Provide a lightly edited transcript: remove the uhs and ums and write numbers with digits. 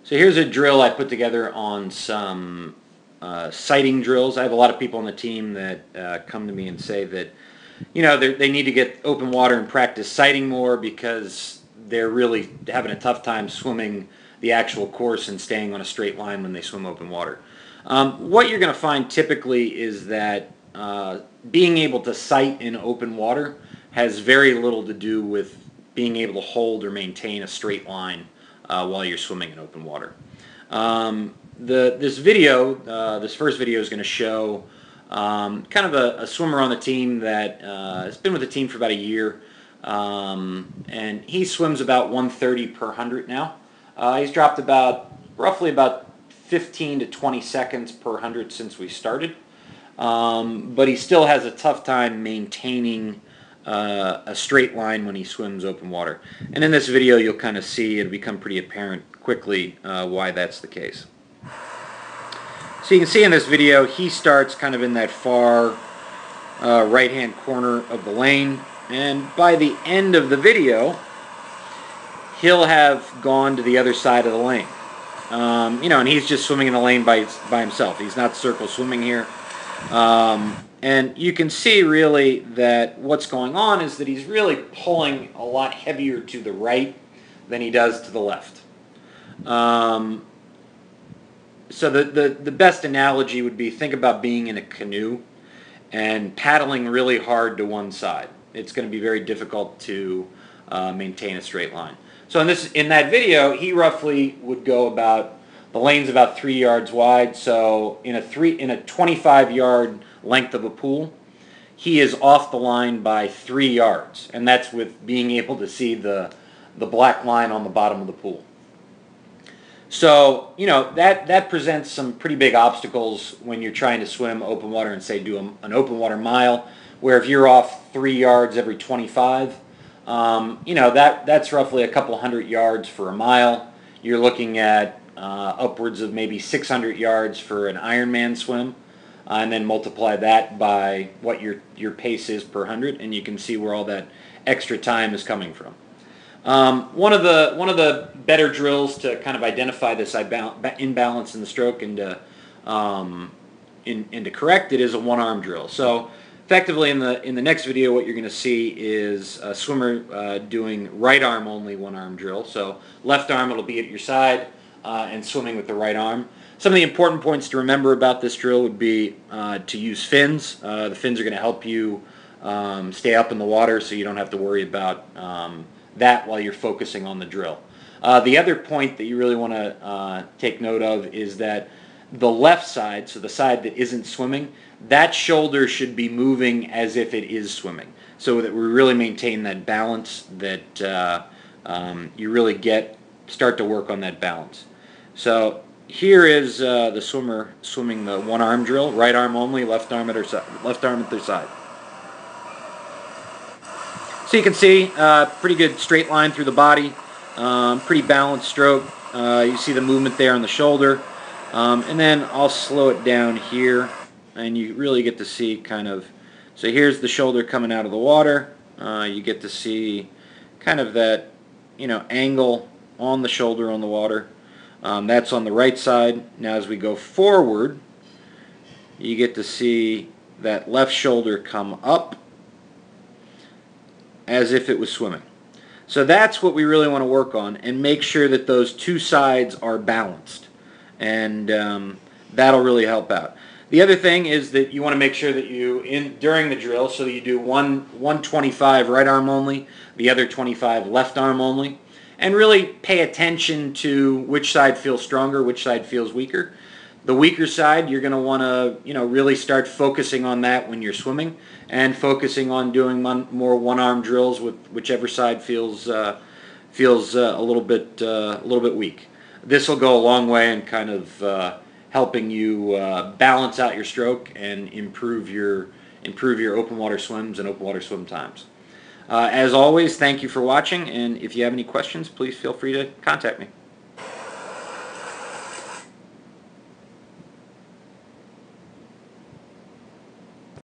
So here's a drill I put together on some sighting drills. I have a lot of people on the team that come to me and say that, you know, they need to get open water and practice sighting more because they're really having a tough time swimming the actual course and staying on a straight line when they swim open water. What you're going to find typically is that being able to sight in open water has very little to do with being able to hold or maintain a straight line while you're swimming in open water. This first video is going to show kind of a swimmer on the team that has been with the team for about a year, and he swims about 130 per 100 now. He's dropped roughly about 15 to 20 seconds per 100 since we started, but he still has a tough time maintaining a straight line when he swims open water. And in this video you'll kind of see it'll become pretty apparent quickly why that's the case. So you can see in this video he starts kind of in that far right hand corner of the lane, and by the end of the video he'll have gone to the other side of the lane. You know, and he's just swimming in the lane by himself. He's not circle swimming here. And you can see really that what's going on is that he's really pulling a lot heavier to the right than he does to the left. So the best analogy would be, think about being in a canoe and paddling really hard to one side. It's going to be very difficult to maintain a straight line. So in that video, he roughly would go about, the lane's about 3 yards wide, so in a 25-yard length of a pool, he is off the line by 3 yards, and that's with being able to see the black line on the bottom of the pool. So, you know, that presents some pretty big obstacles when you're trying to swim open water and, say, do an open water mile, where if you're off 3 yards every 25, you know, that's roughly a couple hundred yards for a mile. You're looking at upwards of maybe 600 yards for an Ironman swim, and then multiply that by what your pace is per 100, and you can see where all that extra time is coming from. One of the better drills to kind of identify this imbalance in the stroke and to correct it is a one-arm drill. So effectively in the next video, what you're going to see is a swimmer doing right arm only one-arm drill. So left arm it'll be at your side and swimming with the right arm. Some of the important points to remember about this drill would be to use fins. The fins are going to help you stay up in the water, so you don't have to worry about that while you're focusing on the drill. The other point that you really want to take note of is that the left side, so the side that isn't swimming, that shoulder should be moving as if it is swimming, so that we really maintain that balance, that you really start to work on that balance. So here is the swimmer swimming the one-arm drill, right arm only, left arm at their side. So you can see pretty good straight line through the body, pretty balanced stroke. You see the movement there on the shoulder, and then I'll slow it down here, and you really get to see kind of, so here's the shoulder coming out of the water. You get to see kind of that, you know, angle on the shoulder on the water. That's on the right side. Now as we go forward, you get to see that left shoulder come up as if it was swimming. So that's what we really want to work on, and make sure that those two sides are balanced, and that'll really help out. The other thing is that you want to make sure that during the drill, so that you do one 25 right arm only, the other 25 left arm only, and really pay attention to which side feels stronger, which side feels weaker. The weaker side, you're going to want to, you know, really start focusing on that when you're swimming, and focusing on doing more one-arm drills with whichever side feels a little bit weak. This will go a long way in kind of helping you balance out your stroke and improve your open water swims and open water swim times. As always, thank you for watching, and if you have any questions, please feel free to contact me.